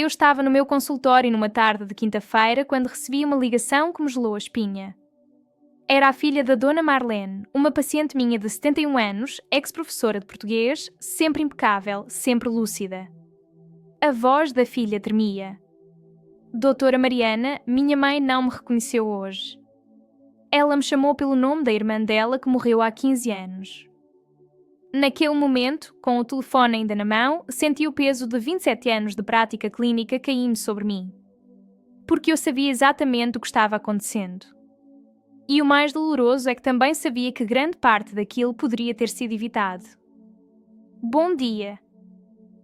Eu estava no meu consultório numa tarde de quinta-feira quando recebi uma ligação que me gelou a espinha. Era a filha da Dona Marlene, uma paciente minha de 71 anos, ex-professora de português, sempre impecável, sempre lúcida. A voz da filha tremia. Doutora Mariana, minha mãe não me reconheceu hoje. Ela me chamou pelo nome da irmã dela que morreu há 15 anos. Naquele momento, com o telefone ainda na mão, senti o peso de 27 anos de prática clínica cair-me sobre mim. Porque eu sabia exatamente o que estava acontecendo. E o mais doloroso é que também sabia que grande parte daquilo poderia ter sido evitado. Bom dia!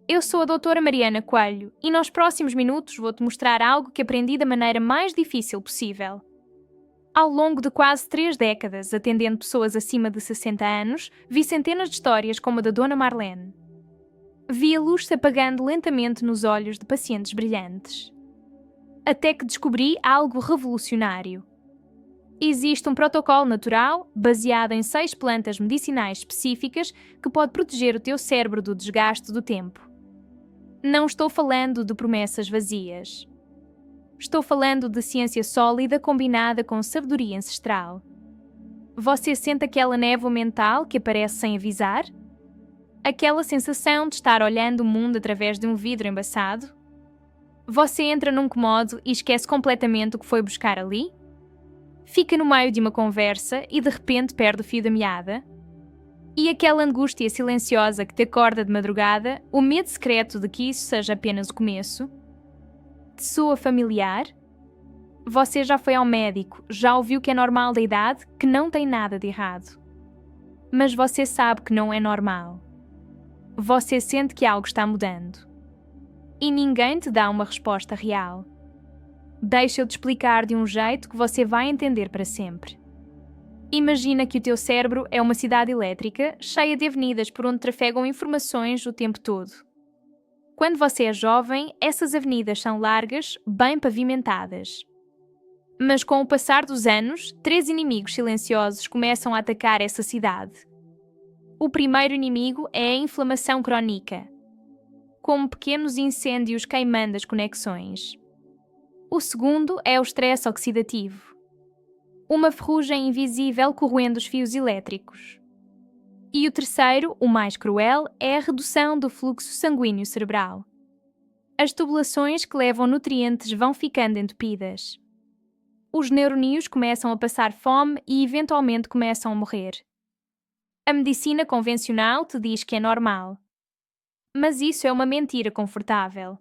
Eu sou a doutora Mariana Coelho e nos próximos minutos vou-te mostrar algo que aprendi da maneira mais difícil possível. Ao longo de quase 3 décadas, atendendo pessoas acima de 60 anos, vi centenas de histórias como a da Dona Marlene. Vi a luz se apagando lentamente nos olhos de pacientes brilhantes. Até que descobri algo revolucionário. Existe um protocolo natural, baseado em 6 plantas medicinais específicas, que pode proteger o teu cérebro do desgaste do tempo. Não estou falando de promessas vazias. Estou falando de ciência sólida combinada com sabedoria ancestral. Você sente aquela névoa mental que aparece sem avisar? Aquela sensação de estar olhando o mundo através de um vidro embaçado? Você entra num comodo e esquece completamente o que foi buscar ali? Fica no meio de uma conversa e de repente perde o fio da meada? E aquela angústia silenciosa que te acorda de madrugada, o medo secreto de que isso seja apenas o começo? Te soa familiar? Você já foi ao médico, já ouviu que é normal da idade, que não tem nada de errado. Mas você sabe que não é normal. Você sente que algo está mudando. E ninguém te dá uma resposta real. Deixa eu te explicar de um jeito que você vai entender para sempre. Imagina que o teu cérebro é uma cidade elétrica cheia de avenidas por onde trafegam informações o tempo todo. Quando você é jovem, essas avenidas são largas, bem pavimentadas. Mas com o passar dos anos, 3 inimigos silenciosos começam a atacar essa cidade. O primeiro inimigo é a inflamação crónica, como pequenos incêndios queimando as conexões. O segundo é o estresse oxidativo, uma ferrugem invisível corroendo os fios elétricos. E o terceiro, o mais cruel, é a redução do fluxo sanguíneo cerebral. As tubulações que levam nutrientes vão ficando entupidas. Os neuronídeos começam a passar fome e eventualmente começam a morrer. A medicina convencional te diz que é normal. Mas isso é uma mentira confortável.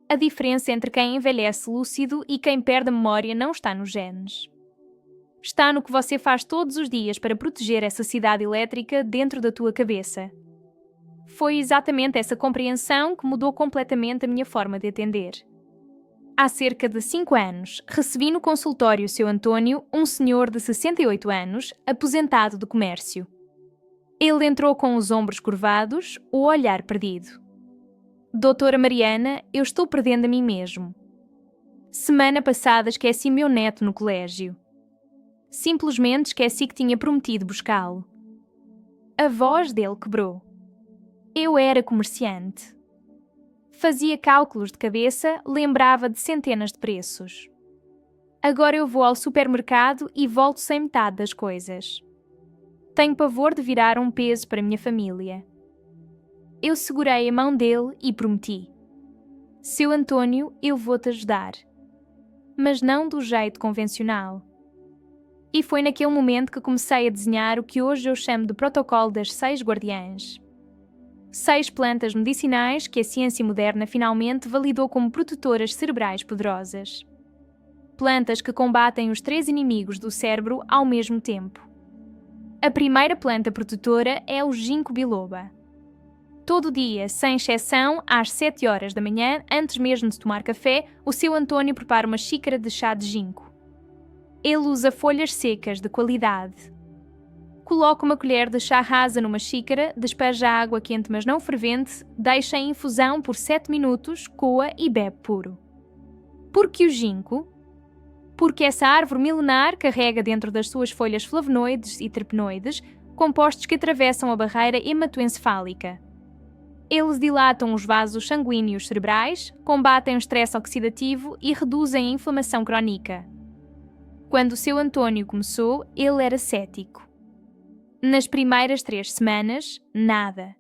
A diferença entre quem envelhece lúcido e quem perde a memória não está nos genes. Está no que você faz todos os dias para proteger essa cidade elétrica dentro da tua cabeça. Foi exatamente essa compreensão que mudou completamente a minha forma de atender. Há cerca de 5 anos, recebi no consultório seu António, um senhor de 68 anos, aposentado do comércio. Ele entrou com os ombros curvados, o olhar perdido. Doutora Mariana, eu estou perdendo a mim mesmo. Semana passada esqueci meu neto no colégio. Simplesmente esqueci que tinha prometido buscá-lo. A voz dele quebrou. Eu era comerciante. Fazia cálculos de cabeça, lembrava de centenas de preços. Agora eu vou ao supermercado e volto sem metade das coisas. Tenho pavor de virar um peso para a minha família. Eu segurei a mão dele e prometi. Seu António, eu vou-te ajudar. Mas não do jeito convencional. E foi naquele momento que comecei a desenhar o que hoje eu chamo de protocolo das 6 guardiãs. 6 plantas medicinais que a ciência moderna finalmente validou como protetoras cerebrais poderosas. Plantas que combatem os 3 inimigos do cérebro ao mesmo tempo. A primeira planta protetora é o ginkgo biloba. Todo dia, sem exceção, às 7 horas da manhã, antes mesmo de tomar café, o seu António prepara uma xícara de chá de ginkgo. Ele usa folhas secas de qualidade. Coloca uma colher de chá rasa numa xícara, despeja água quente mas não fervente, deixa em infusão por 7 minutos, coa e bebe puro. Por que o ginkgo? Porque essa árvore milenar carrega dentro das suas folhas flavonoides e terpenoides, compostos que atravessam a barreira hematoencefálica. Eles dilatam os vasos sanguíneos cerebrais, combatem o estresse oxidativo e reduzem a inflamação crónica. Quando o seu António começou, ele era cético. Nas primeiras 3 semanas, nada.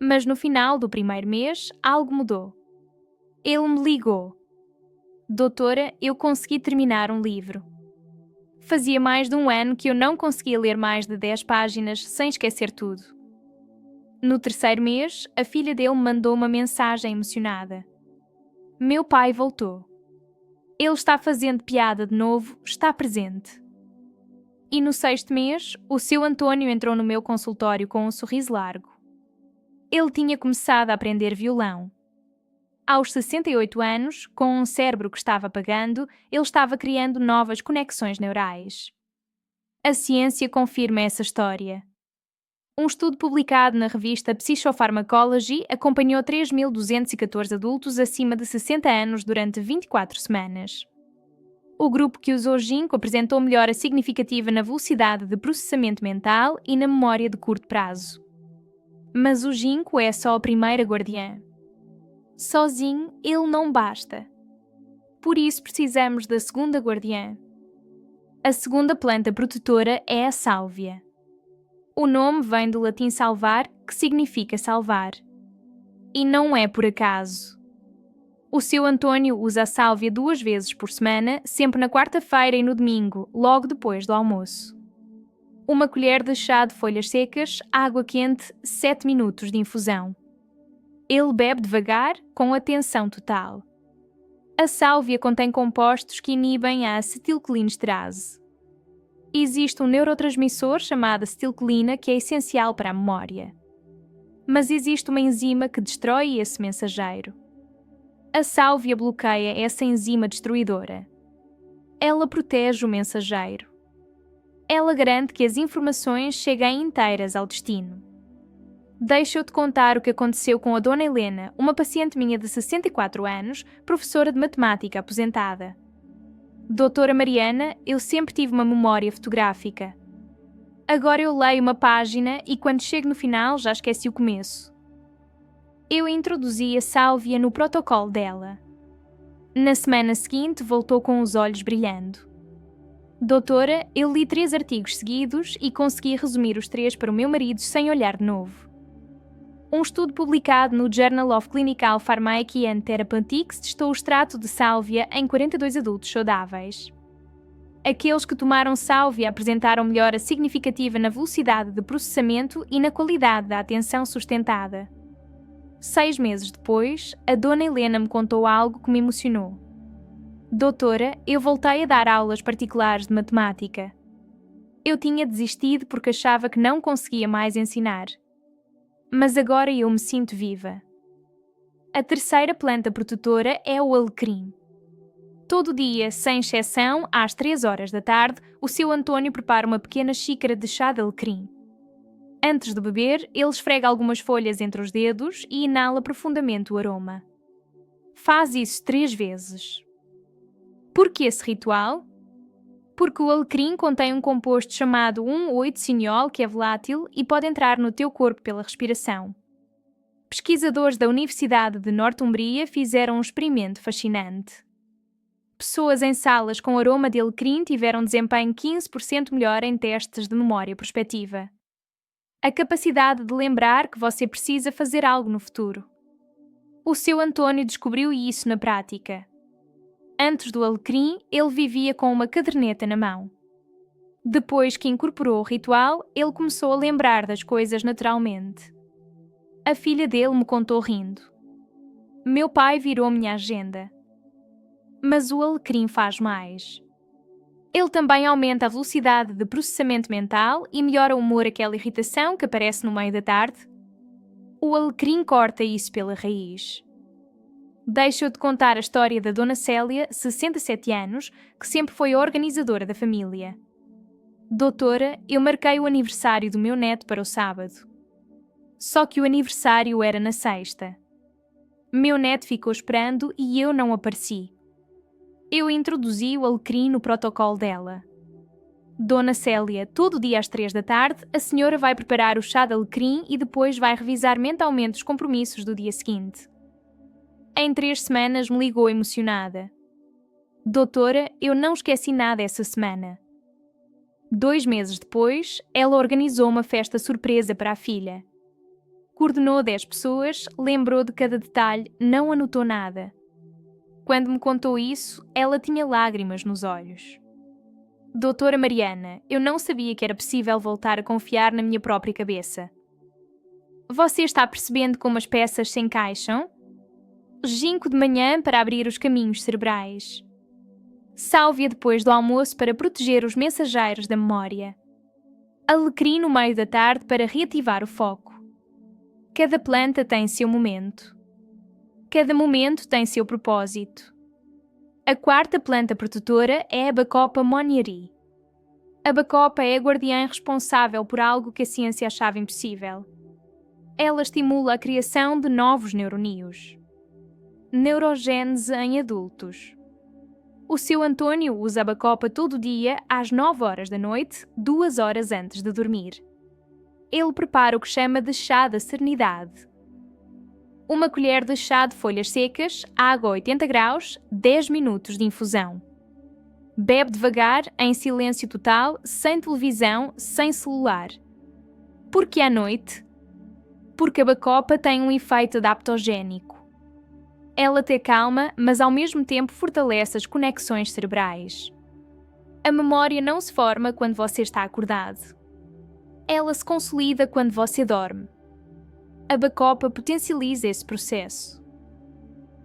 Mas no final do primeiro mês, algo mudou. Ele me ligou. Doutora, eu consegui terminar um livro. Fazia mais de 1 ano que eu não conseguia ler mais de 10 páginas sem esquecer tudo. No 3º mês, a filha dele me mandou uma mensagem emocionada. Meu pai voltou. Ele está fazendo piada de novo, está presente. E no 6º mês, o seu António entrou no meu consultório com um sorriso largo. Ele tinha começado a aprender violão. Aos 68 anos, com um cérebro que estava apagando, ele estava criando novas conexões neurais. A ciência confirma essa história. Um estudo publicado na revista Psychopharmacology acompanhou 3.214 adultos acima de 60 anos durante 24 semanas. O grupo que usou ginkgo apresentou melhora significativa na velocidade de processamento mental e na memória de curto prazo. Mas o ginkgo é só a primeira guardiã. Sozinho, ele não basta. Por isso precisamos da segunda guardiã. A segunda planta protetora é a sálvia. O nome vem do latim salvar, que significa salvar. E não é por acaso. O seu António usa a sálvia 2 vezes por semana, sempre na quarta-feira e no domingo, logo depois do almoço. 1 colher de chá de folhas secas, água quente, 7 minutos de infusão. Ele bebe devagar, com atenção total. A sálvia contém compostos que inibem a acetilcolinesterase. Existe um neurotransmissor chamado acetilcolina que é essencial para a memória. Mas existe uma enzima que destrói esse mensageiro. A sálvia bloqueia essa enzima destruidora. Ela protege o mensageiro. Ela garante que as informações cheguem inteiras ao destino. Deixa eu te contar o que aconteceu com a Dona Helena, uma paciente minha de 64 anos, professora de matemática aposentada. Doutora Mariana, eu sempre tive uma memória fotográfica. Agora eu leio uma página e quando chego no final já esqueci o começo. Eu introduzi a sálvia no protocolo dela. Na semana seguinte voltou com os olhos brilhando. Doutora, eu li 3 artigos seguidos e consegui resumir os 3 para o meu marido sem olhar de novo. Um estudo publicado no Journal of Clinical Pharmacy and Therapeutics testou o extrato de sálvia em 42 adultos saudáveis. Aqueles que tomaram sálvia apresentaram melhora significativa na velocidade de processamento e na qualidade da atenção sustentada. 6 meses depois, a Dona Helena me contou algo que me emocionou. Doutora, eu voltei a dar aulas particulares de matemática. Eu tinha desistido porque achava que não conseguia mais ensinar. Mas agora eu me sinto viva. A terceira planta protetora é o alecrim. Todo dia, sem exceção, às 3 horas da tarde, o seu António prepara uma pequena xícara de chá de alecrim. Antes de beber, ele esfrega algumas folhas entre os dedos e inala profundamente o aroma. Faz isso 3 vezes. Por que esse ritual? Porque o alecrim contém um composto chamado 1,8-cineol que é volátil e pode entrar no teu corpo pela respiração. Pesquisadores da Universidade de Northumbria fizeram um experimento fascinante. Pessoas em salas com aroma de alecrim tiveram desempenho 15% melhor em testes de memória prospectiva. A capacidade de lembrar que você precisa fazer algo no futuro. O seu António descobriu isso na prática. Antes do alecrim, ele vivia com uma caderneta na mão. Depois que incorporou o ritual, ele começou a lembrar das coisas naturalmente. A filha dele me contou rindo. Meu pai virou minha agenda. Mas o alecrim faz mais. Ele também aumenta a velocidade de processamento mental e melhora o humor, aquela irritação que aparece no meio da tarde. O alecrim corta isso pela raiz. Deixa eu te contar a história da Dona Célia, 67 anos, que sempre foi a organizadora da família. Doutora, eu marquei o aniversário do meu neto para o sábado. Só que o aniversário era na sexta. Meu neto ficou esperando e eu não apareci. Eu introduzi o alecrim no protocolo dela. Dona Célia, todo dia às 3 da tarde, a senhora vai preparar o chá de alecrim e depois vai revisar mentalmente os compromissos do dia seguinte. Em 3 semanas me ligou emocionada. Doutora, eu não esqueci nada essa semana. 2 meses depois, ela organizou uma festa surpresa para a filha. Coordenou 10 pessoas, lembrou de cada detalhe, não anotou nada. Quando me contou isso, ela tinha lágrimas nos olhos. Doutora Mariana, eu não sabia que era possível voltar a confiar na minha própria cabeça. Você está percebendo como as peças se encaixam? Ginkgo de manhã para abrir os caminhos cerebrais. Sálvia depois do almoço para proteger os mensageiros da memória. Alecrim no meio da tarde para reativar o foco. Cada planta tem seu momento. Cada momento tem seu propósito. A 4ª planta protetora é a Bacopa monnieri. A Bacopa é a guardiã responsável por algo que a ciência achava impossível. Ela estimula a criação de novos neuroníons. Neurogênese em adultos. O seu Antônio usa a Bacopa todo dia às 9 horas da noite, 2 horas antes de dormir. Ele prepara o que chama de chá da serenidade. Uma colher de chá de folhas secas, água a 80 graus, 10 minutos de infusão. Bebe devagar, em silêncio total, sem televisão, sem celular. Por que à noite? Porque a Bacopa tem um efeito adaptogénico. Ela te calma, mas ao mesmo tempo fortalece as conexões cerebrais. A memória não se forma quando você está acordado. Ela se consolida quando você dorme. A Bacopa potencializa esse processo.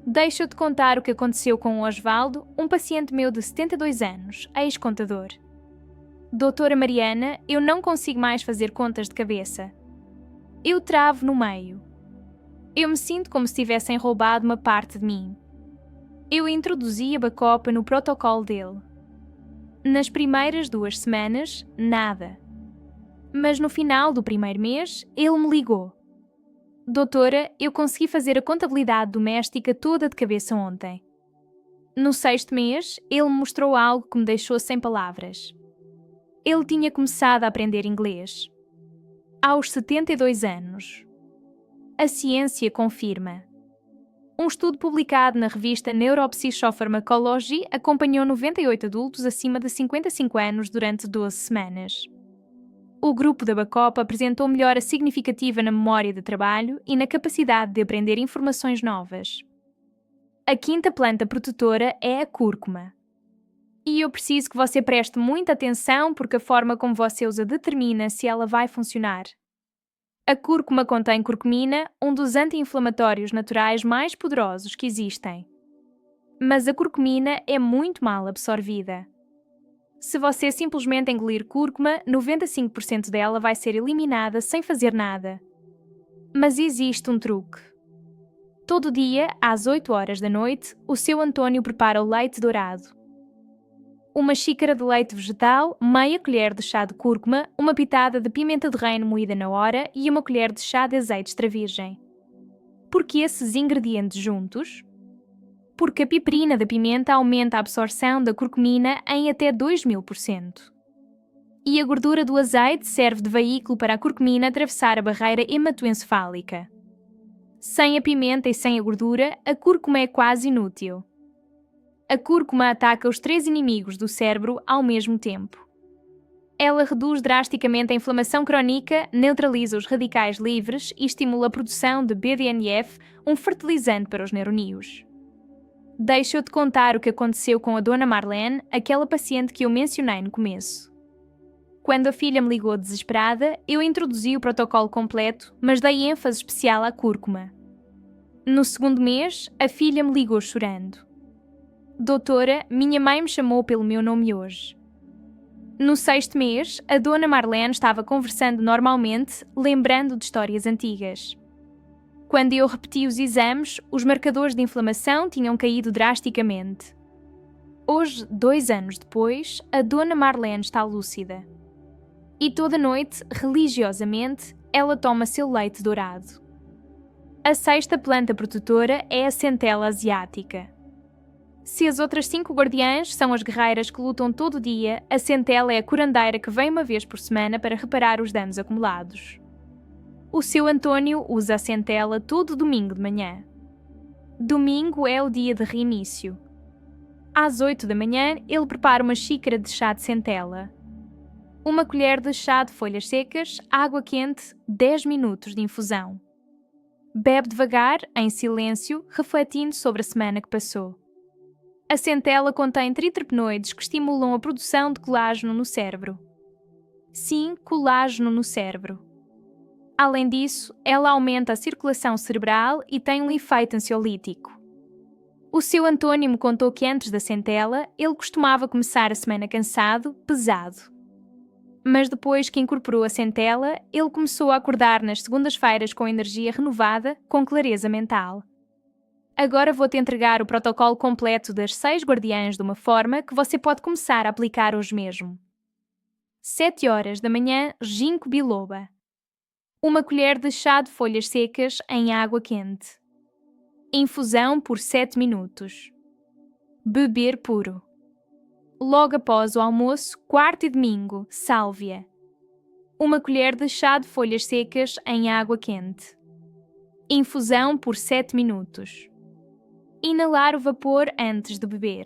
Deixa-te contar o que aconteceu com o Osvaldo, um paciente meu de 72 anos, ex-contador. Doutora Mariana, eu não consigo mais fazer contas de cabeça. Eu travo no meio. Eu me sinto como se tivessem roubado uma parte de mim. Eu introduzi a Bacopa no protocolo dele. Nas primeiras 2 semanas, nada. Mas no final do primeiro mês, ele me ligou. Doutora, eu consegui fazer a contabilidade doméstica toda de cabeça ontem. No 6º mês, ele me mostrou algo que me deixou sem palavras. Ele tinha começado a aprender inglês. Aos 72 anos. A ciência confirma. Um estudo publicado na revista Neuropsychopharmacology acompanhou 98 adultos acima de 55 anos durante 12 semanas. O grupo da Bacopa apresentou melhora significativa na memória de trabalho e na capacidade de aprender informações novas. A 5ª planta protetora é a cúrcuma. E eu preciso que você preste muita atenção porque a forma como você usa determina se ela vai funcionar. A cúrcuma contém curcumina, um dos anti-inflamatórios naturais mais poderosos que existem. Mas a curcumina é muito mal absorvida. Se você simplesmente engolir cúrcuma, 95% dela vai ser eliminada sem fazer nada. Mas existe um truque. Todo dia, às 8 horas da noite, o seu Antônio prepara o leite dourado. Uma xícara de leite vegetal, meia colher de chá de cúrcuma, uma pitada de pimenta de reino moída na hora e uma colher de chá de azeite extra virgem. Por que esses ingredientes juntos? Porque a piperina da pimenta aumenta a absorção da curcumina em até 2000%. E a gordura do azeite serve de veículo para a curcumina atravessar a barreira hematoencefálica. Sem a pimenta e sem a gordura, a cúrcuma é quase inútil. A cúrcuma ataca os 3 inimigos do cérebro ao mesmo tempo. Ela reduz drasticamente a inflamação crónica, neutraliza os radicais livres e estimula a produção de BDNF, um fertilizante para os neuroníons. Deixa-eu-te contar o que aconteceu com a Dona Marlene, aquela paciente que eu mencionei no começo. Quando a filha me ligou desesperada, eu introduzi o protocolo completo, mas dei ênfase especial à cúrcuma. No 2º mês, a filha me ligou chorando. Doutora, minha mãe me chamou pelo meu nome hoje. No 6º mês, a Dona Marlene estava conversando normalmente, lembrando de histórias antigas. Quando eu repeti os exames, os marcadores de inflamação tinham caído drasticamente. Hoje, 2 anos depois, a Dona Marlene está lúcida. E toda noite, religiosamente, ela toma seu leite dourado. A 6ª planta protetora é a centela asiática. Se as outras 5 guardiãs são as guerreiras que lutam todo dia, a centela é a curandeira que vem uma vez por semana para reparar os danos acumulados. O seu Antônio usa a centela todo domingo de manhã. Domingo é o dia de reinício. Às 8 da manhã, ele prepara uma xícara de chá de centela. Uma colher de chá de folhas secas, água quente, 10 minutos de infusão. Bebe devagar, em silêncio, refletindo sobre a semana que passou. A centela contém triterpenoides que estimulam a produção de colágeno no cérebro. Sim, colágeno no cérebro. Além disso, ela aumenta a circulação cerebral e tem um efeito ansiolítico. O seu Antônio me contou que antes da centela, ele costumava começar a semana cansado, pesado. Mas depois que incorporou a centela, ele começou a acordar nas segundas-feiras com energia renovada, com clareza mental. Agora vou-te entregar o protocolo completo das 6 guardiãs de uma forma que você pode começar a aplicar hoje mesmo. 7 horas da manhã, ginkgo biloba. Uma colher de chá de folhas secas em água quente. Infusão por 7 minutos. Beber puro. Logo após o almoço, quarto e domingo, sálvia. Uma colher de chá de folhas secas em água quente. Infusão por 7 minutos. Inalar o vapor antes de beber.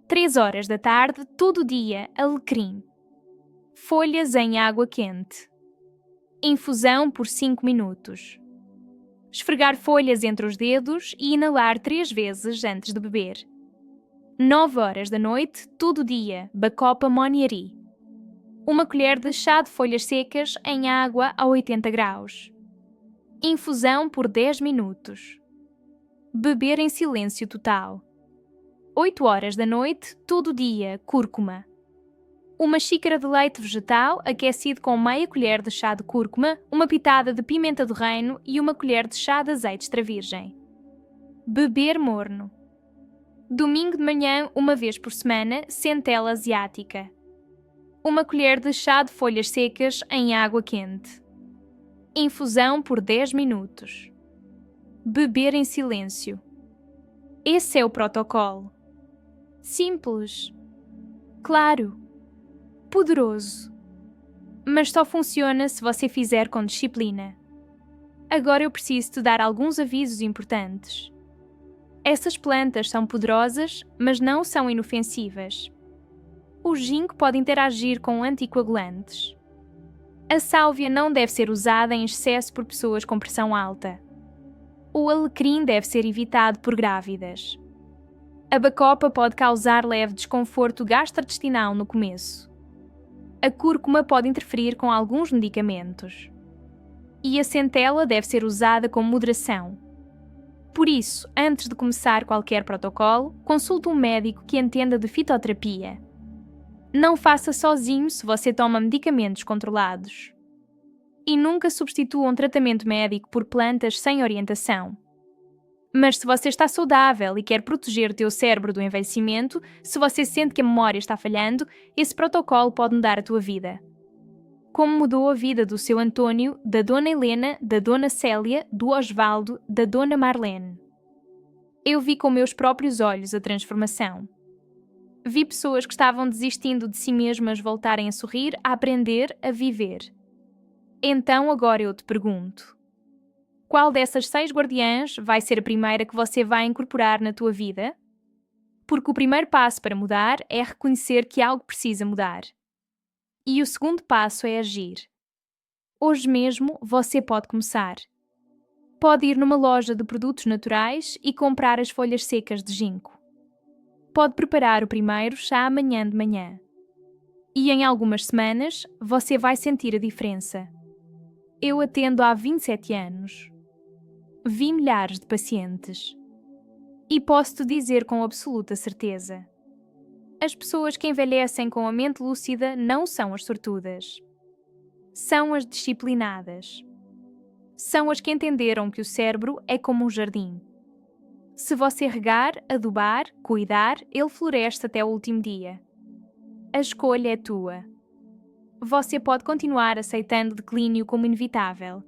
3 horas da tarde, todo dia, alecrim. Folhas em água quente. Infusão por 5 minutos. Esfregar folhas entre os dedos e inalar 3 vezes antes de beber. 9 horas da noite, todo dia, bacopa moniari. Uma colher de chá de folhas secas em água a 80 graus. Infusão por 10 minutos. Beber em silêncio total. 8 horas da noite, todo dia, cúrcuma. Uma xícara de leite vegetal aquecido com meia colher de chá de cúrcuma, uma pitada de pimenta do reino e uma colher de chá de azeite extra virgem. Beber morno. Domingo de manhã, uma vez por semana, centela asiática. Uma colher de chá de folhas secas em água quente. Infusão por 10 minutos. Beber em silêncio. Esse é o protocolo. Simples. Claro. Poderoso. Mas só funciona se você fizer com disciplina. Agora eu preciso te dar alguns avisos importantes. Essas plantas são poderosas, mas não são inofensivas. O ginkgo pode interagir com anticoagulantes. A sálvia não deve ser usada em excesso por pessoas com pressão alta. O alecrim deve ser evitado por grávidas. A bacopa pode causar leve desconforto gastrointestinal no começo. A cúrcuma pode interferir com alguns medicamentos. E a centela deve ser usada com moderação. Por isso, antes de começar qualquer protocolo, consulte um médico que entenda de fitoterapia. Não faça sozinho se você toma medicamentos controlados. E nunca substitua um tratamento médico por plantas sem orientação. Mas se você está saudável e quer proteger o teu cérebro do envelhecimento, se você sente que a memória está falhando, esse protocolo pode mudar a tua vida. Como mudou a vida do seu Antônio, da Dona Helena, da Dona Célia, do Osvaldo, da Dona Marlene. Eu vi com meus próprios olhos a transformação. Vi pessoas que estavam desistindo de si mesmas voltarem a sorrir, a aprender, a viver. Então agora eu te pergunto: qual dessas 6 guardiãs vai ser a primeira que você vai incorporar na tua vida? Porque o primeiro passo para mudar é reconhecer que algo precisa mudar. E o segundo passo é agir. Hoje mesmo você pode começar. Pode ir numa loja de produtos naturais e comprar as folhas secas de ginkgo. Pode preparar o primeiro chá amanhã de manhã. E em algumas semanas você vai sentir a diferença. Eu atendo há 27 anos. Vi milhares de pacientes. E posso-te dizer com absoluta certeza: as pessoas que envelhecem com a mente lúcida não são as sortudas. São as disciplinadas. São as que entenderam que o cérebro é como um jardim. Se você regar, adubar, cuidar, ele floresce até o último dia. A escolha é tua. Você pode continuar aceitando o declínio como inevitável.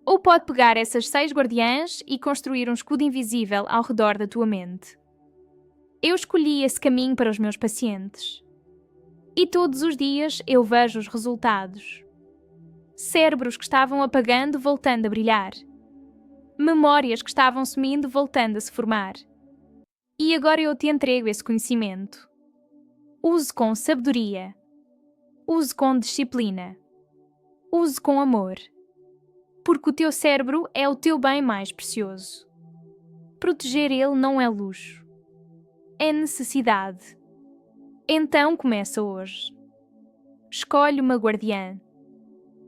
Ou pode pegar essas 6 guardiãs e construir um escudo invisível ao redor da tua mente. Eu escolhi esse caminho para os meus pacientes. E todos os dias eu vejo os resultados. Cérebros que estavam apagando voltando a brilhar. Memórias que estavam sumindo voltando a se formar. E agora eu te entrego esse conhecimento. Use com sabedoria. Use com disciplina. Use com amor. Porque o teu cérebro é o teu bem mais precioso. Proteger ele não é luxo. É necessidade. Então começa hoje. Escolhe uma guardiã.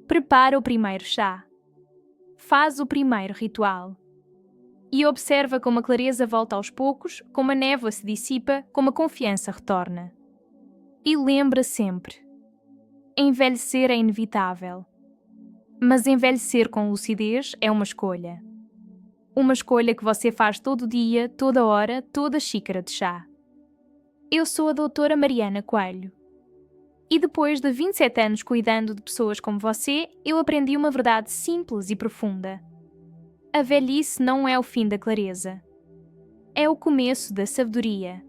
Prepara o primeiro chá. Faz o primeiro ritual. E observa como a clareza volta aos poucos, como a névoa se dissipa, como a confiança retorna. E lembra sempre: envelhecer é inevitável. Mas envelhecer com lucidez é uma escolha. Uma escolha que você faz todo dia, toda hora, toda xícara de chá. Eu sou a doutora Mariana Coelho. E depois de 27 anos cuidando de pessoas como você, eu aprendi uma verdade simples e profunda. A velhice não é o fim da clareza. É o começo da sabedoria.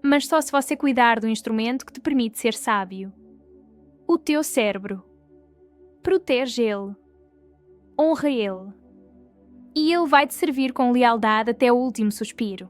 Mas só se você cuidar do instrumento que te permite ser sábio. O teu cérebro. Protege ele. Honra ele. E ele vai te servir com lealdade até o último suspiro.